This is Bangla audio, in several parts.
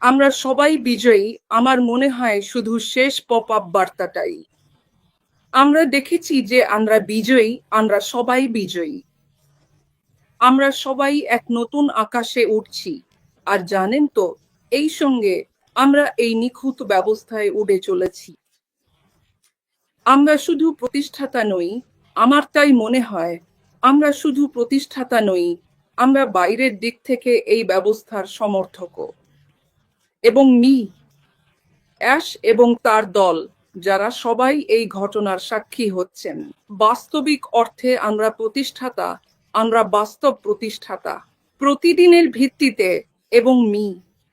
আমরা সবাই বিজয়ী। আমার মনে হয় শুধু শেষ পপ আপ বার্তাটাই। আমরা দেখেছি যে আমরা বিজয়ী, আমরা সবাই বিজয়ী। আমরা সবাই এক নতুন আকাশে উঠছি। আর জানেন তো, এই সঙ্গে আমরা এই নিখুঁত ব্যবস্থায় উড়ে চলেছি। আমরা শুধু প্রতিষ্ঠাতা নই, আমার তাই মনে হয় আমরা শুধু প্রতিষ্ঠাতা নই, আমরা বাইরের দিক থেকে এই ব্যবস্থার সমর্থকও। এবং অ্যাশ এবং তার দল, যারা সবাই এই ঘটনার সাক্ষী হচ্ছেন। বাস্তবিক অর্থে আমরা প্রতিষ্ঠাতা, আমরা বাস্তব প্রতিষ্ঠাতা। প্রতিদিনের ভিত্তিতে। এবং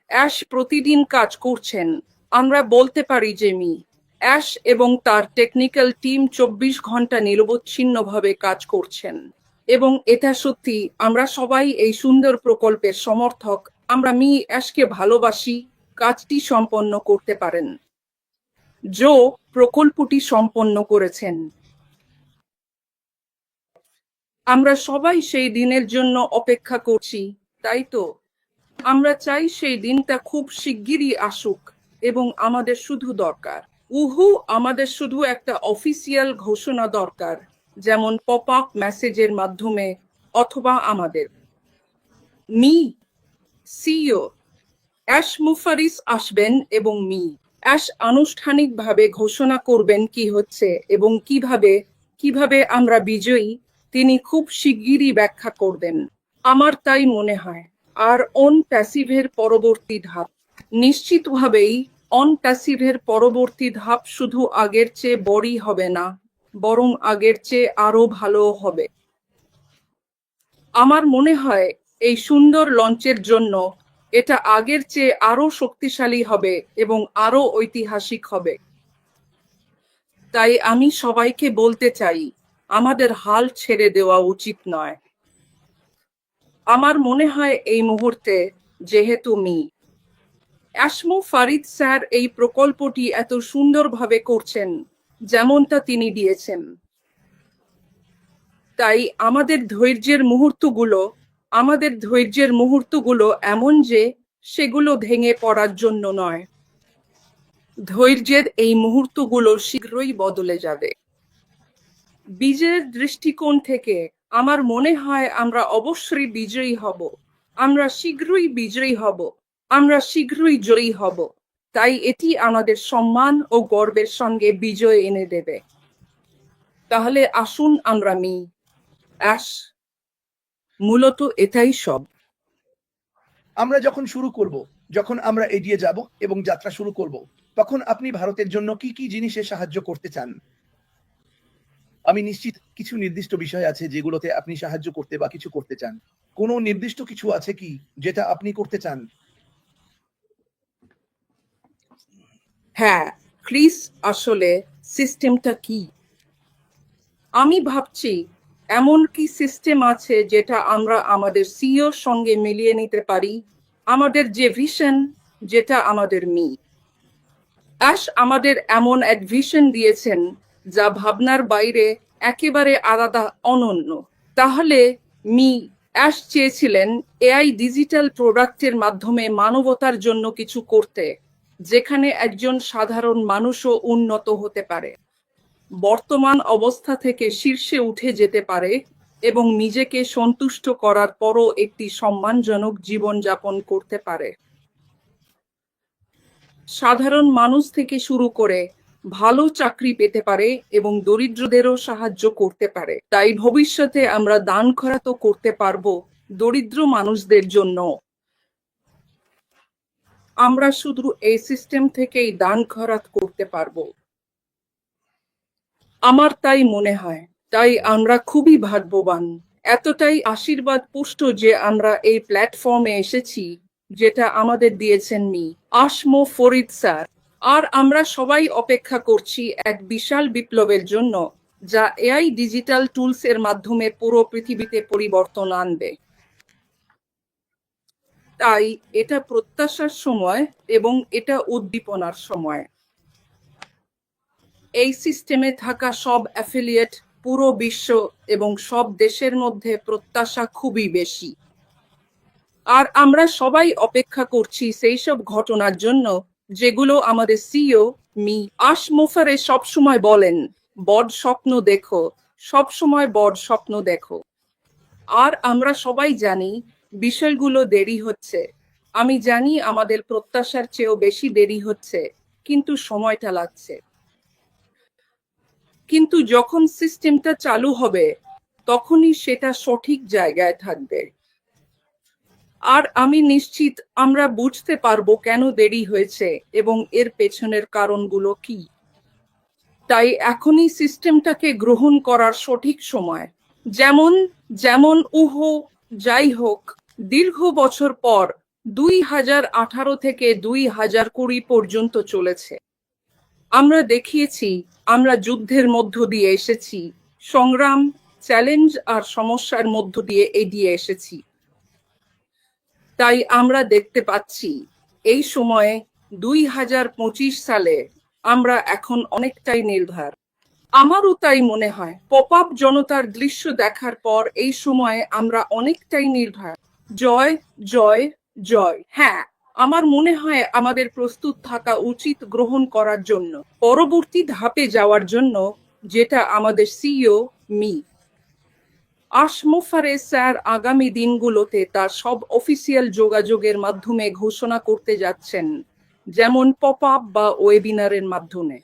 অ্যাশ প্রতিদিন কাজ করছেন। আমরা বলতে পারি যে অ্যাশ এবং তার টেকনিক্যাল টিম 24 ঘন্টা নিরবচ্ছিন্নভাবে কাজ করছেন। এবং এটা সত্যি, আমরা সবাই এই সুন্দর প্রকল্পের সমর্থক। আমরা অ্যাশকে ভালোবাসি। কাজটি সম্পন্ন করতে পারেন। জো প্রকল্পটি সম্পন্ন করেছেন। আমরা সবাই সেই দিনের জন্য অপেক্ষা করছি, তাই তো? আমরা চাই সেই দিনটা খুব শিগগিরই আসুক। এবং আমাদের শুধু দরকার, আমাদের শুধু একটা অফিসিয়াল ঘোষণা দরকার, যেমন পপ আপ মেসেজের মাধ্যমে, অথবা আমাদের সিইও অ্যাশ মুফারিস আসবেন এবং অ্যাশ আনুষ্ঠানিকভাবে ঘোষণা করবেন কি হচ্ছে এবং কিভাবে কিভাবে আমরা বিজয়ী, তিনি খুব শিগগিরই ব্যাখ্যা করবেন। আমার তাই মনে হয়। আর অন প্যাসিভের পরবর্তী ধাপ, নিশ্চিতভাবেই অন প্যাসিভের পরবর্তী ধাপ শুধু আগের চেয়ে বড়ই হবে না, বরং আগের চেয়ে আরো ভালো হবে। আমার মনে হয় এই সুন্দর লঞ্চের জন্য এটা আগের চেয়ে আরো শক্তিশালী হবে এবং আরো ঐতিহাসিক হবে। তাই আমি সবাইকে বলতে চাই, আমাদের হাল ছেড়ে দেওয়া উচিত নয়। আমার মনে হয় এই মুহূর্তে, যেহেতু অ্যাশমো ফারিদ স্যার এই প্রকল্পটি এত সুন্দরভাবে করছেন, যেমনটা তিনি দিয়েছেন, তাই আমাদের ধৈর্যের মুহূর্তগুলো এমন যে সেগুলো ভেঙে পড়ার জন্য নয়। ধৈর্যের এই মুহূর্তগুলো শীঘ্রই বদলে যাবে। বিজয়ের দৃষ্টিকোণ থেকে আমার মনে হয় আমরা অবশ্যই বিজয়ী হব। আমরা শীঘ্রই বিজয়ী হব। আমরা শীঘ্রই জয়ী হব। তাই এটি আমাদের সম্মান ও গর্বের সঙ্গে বিজয় এনে দেবে। তাহলে আসুন আমরা অ্যাশ, মূলত এটাই সব। আমরা যখন শুরু করব, যখন আমরা এগিয়ে যাব এবং যাত্রা শুরু করব, তখন আপনি ভারতের জন্য কি কি জিনিসে সাহায্য করতে চান? আমি নিশ্চিত কিছু নির্দিষ্ট বিষয় আছে যেগুলোতে আপনি সাহায্য করতে বা কিছু করতে চান। কোনো নির্দিষ্ট কিছু আছে কি যেটা আপনি করতে চান? হ্যাঁ, ক্রিস, আসলে সিস্টেমটা কি? আমি ভাবছি এমন কি সিস্টেম আছে যেটা আমরা আমাদের সিইওর সঙ্গে মিলিয়ে নিতে পারি। আমাদের যে ভিশন, যেটা আমাদের অ্যাশ আমাদের এমন এক ভিশন দিয়েছেন যা ভাবনার বাইরে, একেবারে আলাদা, অনন্য। তাহলে অ্যাশ চেয়েছিলেন এআই ডিজিটাল প্রোডাক্টের মাধ্যমে মানবতার জন্য কিছু করতে, যেখানে একজন সাধারণ মানুষও উন্নত হতে পারে, বর্তমান অবস্থা থেকে শীর্ষে উঠে যেতে পারে এবং নিজেকে সন্তুষ্ট করার পরও একটি সম্মানজনক জীবনযাপন করতে পারে। সাধারণ মানুষ থেকে শুরু করে ভালো চাকরি পেতে পারে এবং দরিদ্রদেরও সাহায্য করতে পারে। তাই ভবিষ্যতে আমরা দান খয়রাত করতে পারবো দরিদ্র মানুষদের জন্য। আমরা শুধু এই সিস্টেম থেকেই দান খয়রাত করতে পারবো। আমার তাই মনে হয়। তাই আমরা খুবই ভাগ্যবান, এতটাই আশীর্বাদ পুষ্ট যে আমরা এই প্ল্যাটফর্মে এসেছি, যেটা আমাদের দিয়েছেন আসমো ফরিদ স্যার। আর আমরা সবাই অপেক্ষা করছি এক বিশাল বিপ্লবের জন্য, যা এআই ডিজিটাল টুলস এর মাধ্যমে পুরো পৃথিবীতে পরিবর্তন আনবে। তাই এটা প্রত্যাশার সময় এবং এটা উদ্দীপনার সময়। এই সিস্টেমে থাকা সব অ্যাফিলিয়েট, পুরো বিশ্ব এবং সব দেশের মধ্যে প্রত্যাশা খুবই বেশি। আর আমরা সবাই অপেক্ষা করছি সেই সব ঘটনার জন্য যেগুলো আমাদের সিইও আশমুফারে সবসময় বলেন, বড় স্বপ্ন দেখো, সবসময় বড় স্বপ্ন দেখো। আর আমরা সবাই জানি বিষয়গুলো দেরি হচ্ছে। আমি জানি আমাদের প্রত্যাশার চেয়েও বেশি দেরি হচ্ছে, কিন্তু সময়টা লাগছে। কিন্তু যখন সিস্টেমটা চালু হবে তখনই সেটা সঠিক জায়গায় থাকবে। আর আমি নিশ্চিত আমরা বুঝতে পারবো কেন দেরি হয়েছে এবং এর পেছনের কারণগুলো কি। তাই এখনই সিস্টেমটাকে গ্রহণ করার সঠিক সময়। যেমন যেমন যাই হোক, দীর্ঘ বছর পর 2018 থেকে 2020 পর্যন্ত চলেছে। আমরা দেখিয়েছি আমরা যুদ্ধের মধ্য দিয়ে এসেছি, সংগ্রাম, চ্যালেঞ্জ আর সমস্যার মধ্য দিয়ে এগিয়ে এসেছি। তাই আমরা দেখতে পাচ্ছি এই সময়ে 2025 সালে আমরা এখন অনেকটাই নির্ভর। আমারও তাই মনে হয় পপ আপ জনতার দৃশ্য দেখার পর এই সময়ে আমরা অনেকটাই নির্ভর। জয় জয় জয়। হ্যাঁ, আমার মনে হয় আমাদের প্রস্তুত থাকা উচিত গ্রহণ করার জন্য, পরবর্তী ধাপে যাওয়ার জন্য, যেটা আমাদের সিইও আশমুফারে স্যার আগামী দিনগুলোতে তার সব অফিসিয়াল যোগাযোগের মাধ্যমে ঘোষণা করতে যাচ্ছেন, যেমন পপ আপ বা ওয়েবিনারের মাধ্যমে।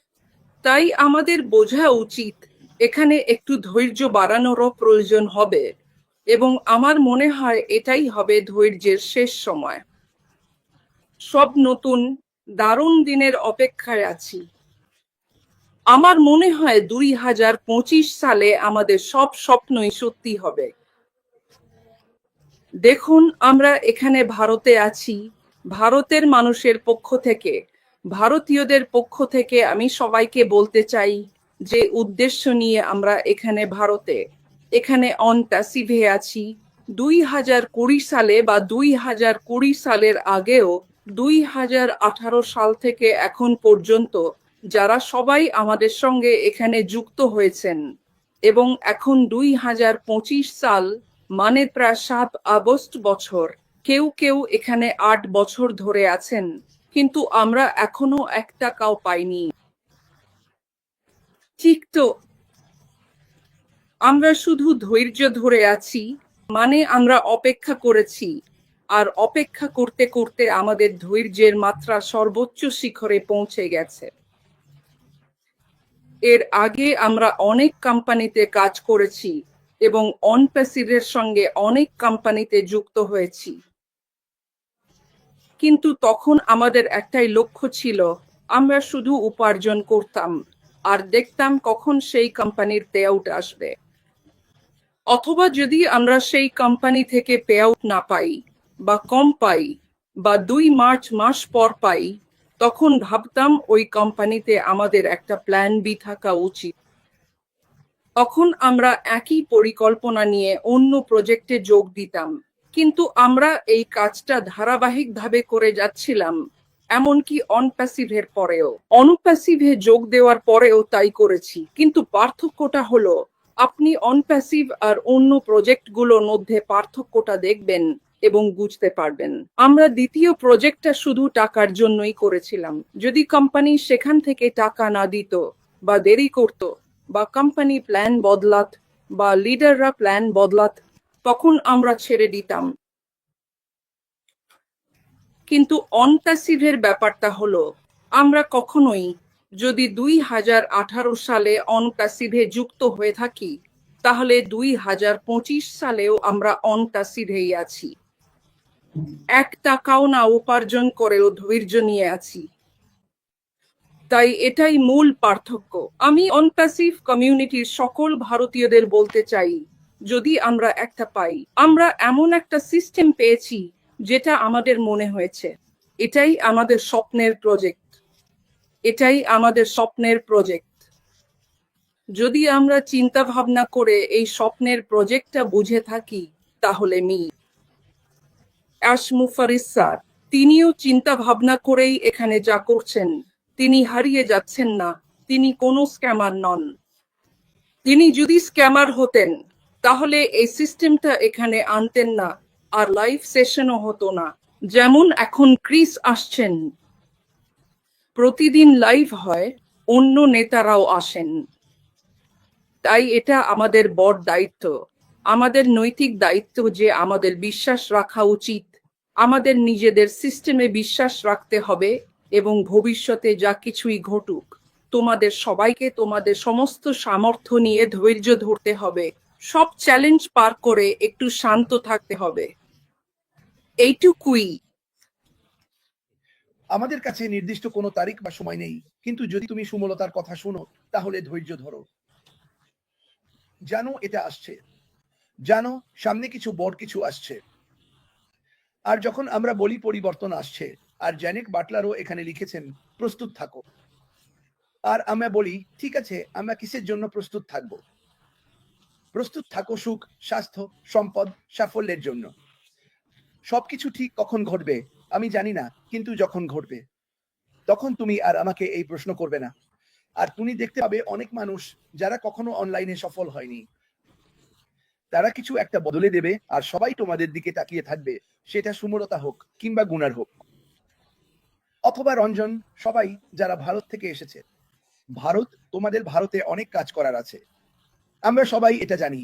তাই আমাদের বোঝা উচিত এখানে একটু ধৈর্য বাড়ানোরও প্রয়োজন হবে, এবং আমার মনে হয় এটাই হবে ধৈর্যের শেষ সময়। সব নতুন দারুণ দিনের অপেক্ষায় আছি। আমার মনে হয় 2025 সালে আমাদের সব স্বপ্নই সত্যি হবে। দেখুন, আমরা এখানে ভারতে আছি। ভারতের মানুষের পক্ষ থেকে, ভারতীয়দের পক্ষ থেকে আমি সবাইকে বলতে চাই যে উদ্দেশ্য নিয়ে আমরা এখানে ভারতে, এখানে অন প্যাসিভে আছি। 2020 সালে বা 2020 সালের আগেও 2018 সাল থেকে এখন পর্যন্ত যারা সবাই আমাদের সঙ্গে এখানে যুক্ত হয়েছেন, এবং এখন 2025 সাল মানে প্রায় 7 আগস্ট বছর, কেউ কেউ এখানে 8 বছর ধরে আছেন, কিন্তু আমরা এখনো 1 টাকাও পাইনি। ঠিক তো, আমরা শুধু ধৈর্য ধরে আছি, মানে আমরা অপেক্ষা করেছি, আর অপেক্ষা করতে করতে আমাদের ধৈর্যের মাত্রা সর্বোচ্চ শিখরে পৌঁছে গেছে। এর আগে আমরা অনেক কোম্পানিতে কাজ করেছি এবং অন প্যাসিভের সঙ্গে অনেক কোম্পানিতে যুক্ত হয়েছি, কিন্তু তখন আমাদের একটাই লক্ষ্য ছিল, আমরা শুধু উপার্জন করতাম আর দেখতাম কখন সেই কোম্পানির পে আউট আসবে। অথবা যদি আমরা সেই কোম্পানি থেকে পে আউট না পাই বা কম পাই বা 2 মাস পর পাই, তখন ভাবতাম ওই কোম্পানিতে আমাদের একটা প্ল্যান বি থাকা উচিত। তখন আমরা একই পরিকল্পনা নিয়ে অন্য প্রজেক্টে যোগ দিতাম। কিন্তু আমরা এই কাজটা ধারাবাহিকভাবে করে যাচ্ছিলাম, এমনকি অন প্যাসিভের পরেও। অনুপ্যাসিভে যোগ দেওয়ার পরেও তাই করেছি, কিন্তু পার্থক্যটা হলো আপনি অন প্যাসিভ আর অন্য প্রজেক্টগুলোর মধ্যে পার্থক্যটা দেখবেন এবং বুঝতে পারবেন। আমরা দ্বিতীয় প্রজেক্টটা শুধু টাকার জন্যই করেছিলাম। যদি কোম্পানি সেখান থেকে টাকা না দিত বা দেরি করত বা কোম্পানি প্ল্যান বদলাত বা লিডাররা প্ল্যান বদলাত, তখন আমরা ছেড়ে দিতাম। কিন্তু অন প্যাসিভের ব্যাপারটা হলো আমরা কখনোই, যদি 2018 সালে অন প্যাসিভে যুক্ত হয়ে থাকি, তাহলে 2025 সালেও আমরা অন প্যাসিভেই আছি। 1 টাকাও না উপার্জন করেও ধৈর্য নিয়ে আছি। তাই এটাই মূল পার্থক্য। আমি অন প্যাসিভ কমিউনিটির সকল ভারতীয়দের বলতে চাই, যদি আমরা একটা পাই, আমরা এমন একটা সিস্টেম পেয়েছি যেটা আমাদের মনে হয়েছে এটাই আমাদের স্বপ্নের প্রজেক্ট। এটাই আমাদের স্বপ্নের প্রজেক্ট। যদি আমরা চিন্তা ভাবনা করে এই স্বপ্নের প্রজেক্টটা বুঝে থাকি, তাহলে আশমুফারিস স্যার, তিনিও চিন্তা ভাবনা করেই এখানে যা করছেন। তিনি হারিয়ে যাচ্ছেন না, তিনি কোনো স্ক্যামার নন। তিনি যদি স্ক্যামার হতেন তাহলে এই সিস্টেমটা এখানে আনতেন না, আর লাইভ সেশনও হতো না, যেমন এখন ক্রিস আসছেন। প্রতিদিন লাইভ হয়, অন্য নেতারাও আসেন। তাই এটা আমাদের বড় দায়িত্ব, আমাদের নৈতিক দায়িত্ব যে আমাদের বিশ্বাস রাখা উচিত, আমাদের নিজেদের সিস্টেমে বিশ্বাস রাখতে হবে এবং ভবিষ্যতে যা কিছুই ঘটুক তোমাদের সবাইকে তোমাদের সমস্ত সামর্থ্য নিয়ে ধৈর্য ধরতে হবে, সব চ্যালেঞ্জ পার করে একটু শান্ত থাকতে হবে। এইটুকুই। আমাদের কাছে নির্দিষ্ট কোনো তারিখ বা সময় নেই, কিন্তু যদি তুমি সুমলতার কথা শুনো তাহলে ধৈর্য ধরো। জানো এটা আসছে, জানো সামনে কিছু বড় কিছু আসছে। আর যখন আমরা বলি পরিবর্তন আসছে, আর জ্যানেট বাটলারও এখানে লিখেছেন প্রস্তুত থাকো, আর আমরা বলি ঠিক আছে, আমরা কিসের জন্য প্রস্তুত থাকবো? প্রস্তুত থাকো সুখ, স্বাস্থ্য, সম্পদ, সাফল্যের জন্য। সবকিছু ঠিক কখন ঘটবে আমি জানি না, কিন্তু যখন ঘটবে তখন তুমি আর আমাকে এই প্রশ্ন করবে না। আর তুমি দেখতে পাবে অনেক মানুষ যারা কখনো অনলাইনে সফল হয়নি, তারা কিছু একটা বদলে দেবে, আর সবাই তোমাদের দিকে তাকিয়ে থাকবে, সেটা সুমলতা হোক কিংবা গুনার হোক অথবা রঞ্জন, সবাই যারা ভারত থেকে এসেছে। ভারত, তোমাদের ভারতে অনেক কাজ করার আছে, আমরা সবাই এটা জানি।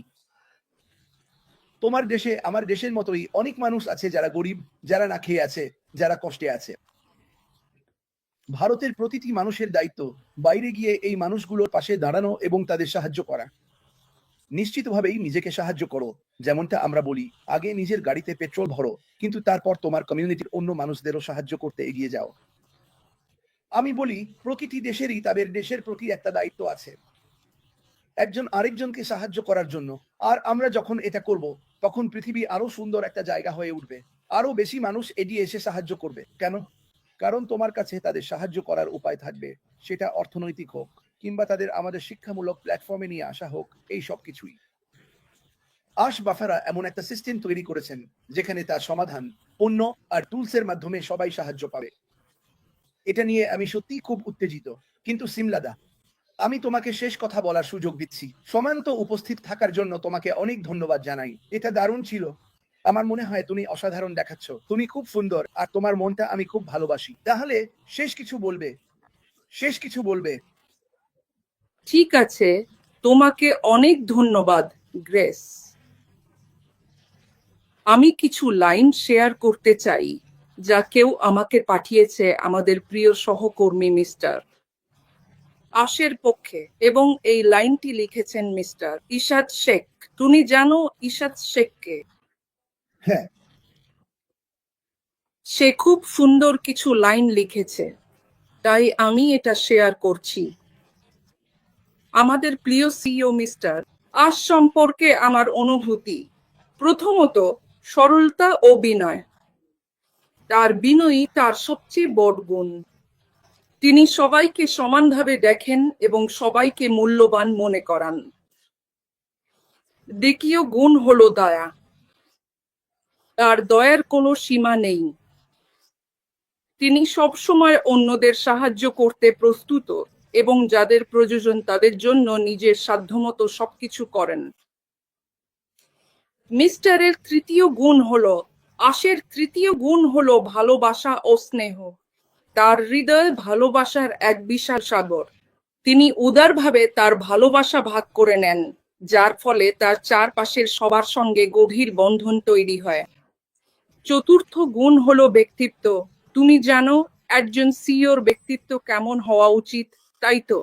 তোমার দেশে আমার দেশের মতোই অনেক মানুষ আছে যারা গরিব, যারা না খেয়ে আছে, যারা কষ্টে আছে। ভারতের প্রতিটি মানুষের দায়িত্ব বাইরে গিয়ে এই মানুষগুলোর পাশে দাঁড়ানো এবং তাদের সাহায্য করা। নিশ্চিতভাবেই নিজেকে সাহায্য করো, যেমনটা আমরা বলি, আগে নিজের গাড়িতে পেট্রোল ভরো, কিন্তু তারপর তোমার কমিউনিটির অন্য মানুষদেরও সাহায্য করতে এগিয়ে যাও। আমি বলি প্রতিটি দেশেরই তাদের দেশের প্রতি একটা দায়িত্ব আছে, একজন আরেকজনকে সাহায্য করার জন্য। আর আমরা যখন এটা করব, তখন পৃথিবী আরো সুন্দর একটা জায়গা হয়ে উঠবে, আরো বেশি মানুষ এগিয়ে এসে সাহায্য করবে। কেন? কারণ তোমার কাছে তাদের সাহায্য করার উপায় থাকবে, সেটা অর্থনৈতিক হোক কিংবা তাদের আমাদের শিক্ষামূলক প্ল্যাটফর্মে নিয়ে আসা হোক, এই সব কিছুই। আশ বাফারা এমন একটা সিস্টেম তৈরি করেছেন যেখানে তার সমাধান পণ্য আর টুলসের মাধ্যমে সবাই সাহায্য পাবে। এটা নিয়ে আমি সত্যিই খুব উত্তেজিত। কিন্তু সিমলাদা, আমি তোমাকে শেষ কথা বলার সুযোগ দিচ্ছি। সমান্ত উপস্থিত থাকার জন্য তোমাকে অনেক ধন্যবাদ জানাই, এটা দারুণ ছিল। আমার মনে হয় তুমি অসাধারণ দেখাচ্ছ, তুমি খুব সুন্দর, আর তোমার মনটা আমি খুব ভালোবাসি। তাহলে শেষ কিছু বলবে? শেষ কিছু বলবে? ঠিক আছে, তোমাকে অনেক ধন্যবাদ, গ্রেস। আমি কিছু লাইন শেয়ার করতে চাই যা কেউ আমাকে পাঠিয়েছে আমাদের প্রিয় সহকর্মী মিস্টার আশের পক্ষে, এবং এই লাইনটি লিখেছেন মিস্টার ইশাদ শেখ। তুমি জানো ইশাদ শেখকে? হ্যাঁ। সে খুব সুন্দর কিছু লাইন লিখেছে, তাই আমি এটা শেয়ার করছি। আমাদের প্রিয় সিইও মিস্টার আশ সম্পর্কে আমার অনুভূতি, প্রথমত সরলতা ও বিনয়। তার বিনয়ী তার সবচেয়ে বড় গুণ। তিনি সবাইকে সমানভাবে দেখেন এবং সবাইকে মূল্যবান মনে করান। দ্বিতীয় গুণ হলো দয়া। তার দয়ার কোনো সীমা নেই। তিনি সবসময় অন্যদের সাহায্য করতে প্রস্তুত এবং যাদের প্রয়োজন তাদের জন্য নিজের সাধ্যমতো সবকিছু করেন। মিস্টারের তৃতীয় গুণ হলো আশের তৃতীয় গুণ হলো ভালোবাসা ও স্নেহ। তার হৃদয় ভালোবাসার এক বিশাল সাগর। তিনি উদারভাবে তার ভালোবাসা ভাগ করে নেন, যার ফলে তার চারপাশের সবার সঙ্গে গভীর বন্ধন তৈরি হয়। চতুর্থ গুণ হলো ব্যক্তিত্ব। তুমি জানো একজন সিইওর ব্যক্তিত্ব কেমন হওয়া উচিত, তাই তো?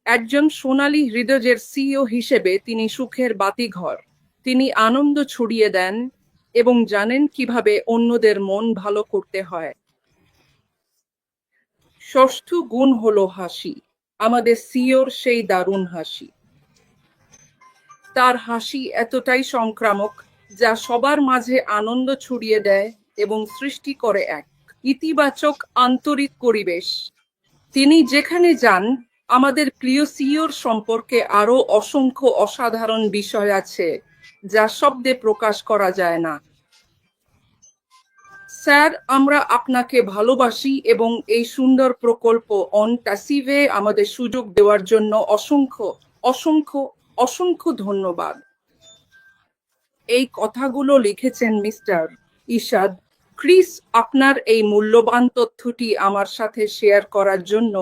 একজন সোনালী হৃদয়ের সিইও হিসেবে তিনি সুখের বাতিঘর। তিনি আনন্দ ছড়িয়ে দেন এবং জানেন কিভাবে অন্যদের মন ভালো করতে হয়। ষষ্ঠ গুণ হলো হাসি। আমাদের সিইওর সেই দারুণ হাসি। তার হাসি এতটাই সংক্রামক যা সবার মাঝে আনন্দ ছড়িয়ে দেয় এবং সৃষ্টি করে এক ইতিবাচক আন্তরিক পরিবেশ। তিনি যেখানে যান, আমাদের প্রিয় সিইওর সম্পর্কে আরো অসংখ্য অসাধারণ বিষয় আছে যা শব্দে প্রকাশ করা যায় না। স্যার, আমরা আপনাকে ভালোবাসি এবং এই সুন্দর প্রকল্প অন প্যাসিভে আমাদের সুযোগ দেওয়ার জন্য অসংখ্য অসংখ্য অসংখ্য ধন্যবাদ। এই কথাগুলো লিখেছেন মিস্টার ইশাদ। ক্রিস, আপনার এই মূল্যবান তথ্যটি আমার সাথে শেয়ার করার জন্য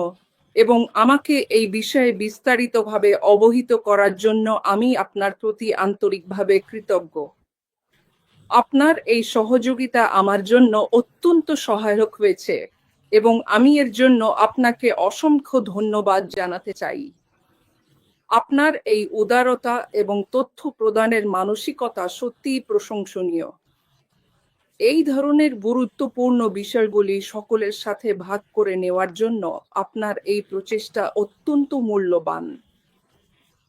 এবং আমাকে এই বিষয়ে বিস্তারিতভাবে অবহিত করার জন্য আমি আপনার প্রতি আন্তরিকভাবে কৃতজ্ঞ। আপনার এই সহযোগিতা আমার জন্য অত্যন্ত সহায়ক হয়েছে এবং আমি এর জন্য আপনাকে অসংখ্য ধন্যবাদ জানাতে চাই। আপনার এই উদারতা এবং তথ্য প্রদানের মানসিকতা সত্যিই প্রশংসনীয়। এই ধরনের গুরুত্বপূর্ণ বিষয়গুলি সকলের সাথে ভাগ করে নেওয়ার জন্য আপনার এই প্রচেষ্টা অত্যন্ত মূল্যবান।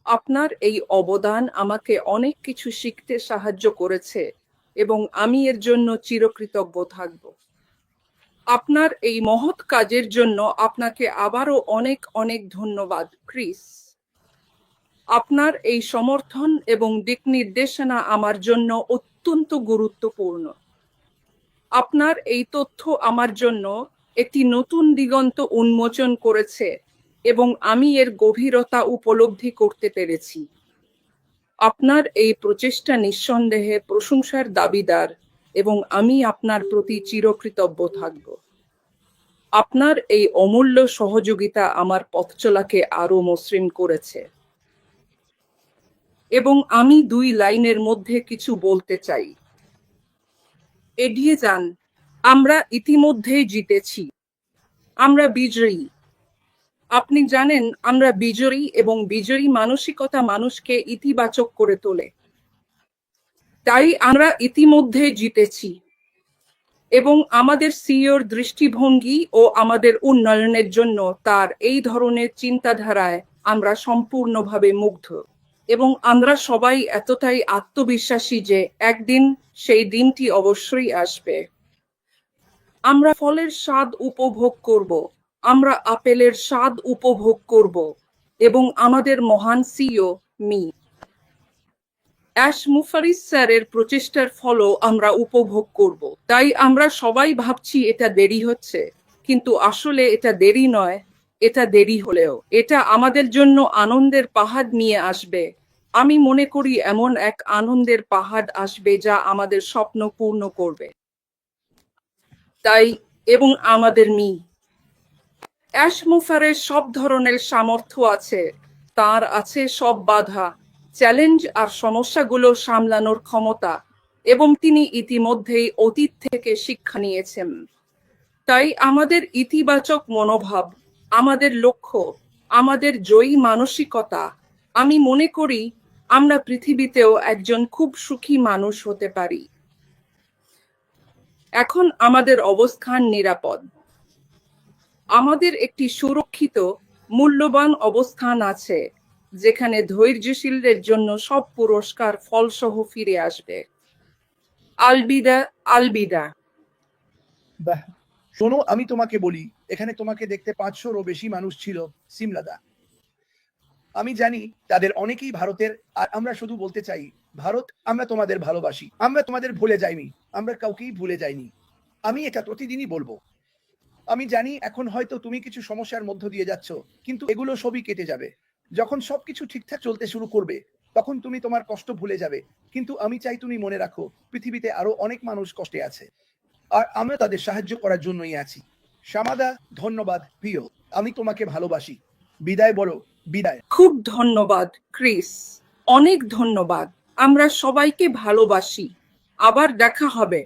আপনার এই অবদান আমাকে অনেক কিছু শিখতে সাহায্য করেছে এবং আমি এর জন্য চিরকৃতজ্ঞ থাকব। আপনার এই মহৎ কাজের জন্য আপনাকে আবারও অনেক অনেক ধন্যবাদ, ক্রিস। আপনার এই সমর্থন এবং দিক নির্দেশনা আমার জন্য অত্যন্ত গুরুত্বপূর্ণ। আপনার এই তথ্য আমার জন্য একটি নতুন দিগন্ত উন্মোচন করেছে এবং আমি এর গভীরতা উপলব্ধি করতে পেরেছি। আপনার এই প্রচেষ্টা নিঃসন্দেহে প্রশংসার দাবিদার এবং আমি আপনার প্রতি চিরকৃতজ্ঞ থাকব। আপনার এই অমূল্য সহযোগিতা আমার পথচলাকে আরো মসৃণ করেছে। এবং আমি 2 লাইনের মধ্যে কিছু বলতে চাই। এগিয়ে যান। আমরা ইতিমধ্যেই জিতেছি। আমরা বিজয়ী। আপনি জানেন, আমরা বিজয়ী এবং বিজয়ী মানসিকতা মানুষকে ইতিবাচক করে তোলে। তাই আমরা ইতিমধ্যে জিতেছি এবং আমাদের সিইওর দৃষ্টিভঙ্গি ও আমাদের উন্নয়নের জন্য তার এই ধরনের চিন্তাধারায় আমরা সম্পূর্ণভাবে মুগ্ধ এবং আমরা সবাই এতটাই আত্মবিশ্বাসী যে একদিন সেই দিনটি অবশ্যই আসবে। আমরা ফলের স্বাদ উপভোগ করব, আমরা আপেলের স্বাদ উপভোগ করব এবং আমাদের মহান সিইও মি অ্যাশ মুফারিস স্যারের প্রচেষ্টার ফলও আমরা উপভোগ করব। তাই আমরা সবাই ভাবছি এটা দেরি হচ্ছে, কিন্তু আসলে এটা দেরি নয়। এটা দেরি হলেও এটা আমাদের জন্য আনন্দের পাহাড় নিয়ে আসবে। আমি মনে করি এমন এক আনন্দের পাহাড় আসবে যা আমাদের স্বপ্ন পূর্ণ করবে। তাই এবং আমাদের অ্যাশ মুফারের সব ধরনের সামর্থ্য আছে, তার আছে সব বাধা, চ্যালেঞ্জ আর সমস্যাগুলো সামলানোর ক্ষমতা এবং তিনি ইতিমধ্যেই অতীত থেকে শিক্ষা নিয়েছেন। তাই আমাদের ইতিবাচক মনোভাব, আমাদের লক্ষ্য, আমাদের জয়ী মানসিকতা, আমি মনে করি আমরা পৃথিবীতেও একজন খুব সুখী মানুষ হতে পারি। এখন আমাদের অবস্থান নিরাপদ। আমাদের একটি সুরক্ষিত, মূল্যবান অবস্থান আছে যেখানে ধৈর্যশীলদের জন্য সব পুরস্কার ফলসহ ফিরে আসবে। আলবিদা, আলবিদা। বাহ, শোনো, আমি তোমাকে বলি, এখানে তোমাকে দেখতে 500-রও বেশি মানুষ ছিল সিমলাদা। আমি জানি তাদের অনেকেই ভারতের, আর আমরা শুধু বলতে চাই, ভারত, আমরা তোমাদের ভালোবাসি, আমরা তোমাদের ভুলে যাইনি, আমরা কাউকেই ভুলে যাইনি। আমি এটা প্রতিদিনই বলবো। আমি জানি এখন হয়তো তুমি কিছু সমস্যার মধ্য দিয়ে যাচ্ছ, কিন্তু এগুলো সবই কেটে যাবে। যখন সবকিছু ঠিকঠাক চলতে শুরু করবে তখন তুমি তোমার কষ্ট ভুলে যাবে। কিন্তু আমি চাই তুমি মনে রাখো, পৃথিবীতে আরো অনেক মানুষ কষ্টে আছে, আর আমরা তাদের সাহায্য করার জন্যই আছি। শ্যামাদা, ধন্যবাদ প্রিয়, আমি তোমাকে ভালোবাসি। বিদায় বলো, বিদায়। খুব ধন্যবাদ, ক্রিস। অনেক ধন্যবাদ। আমরা সবাইকে ভালোবাসি। আবার দেখা হবে।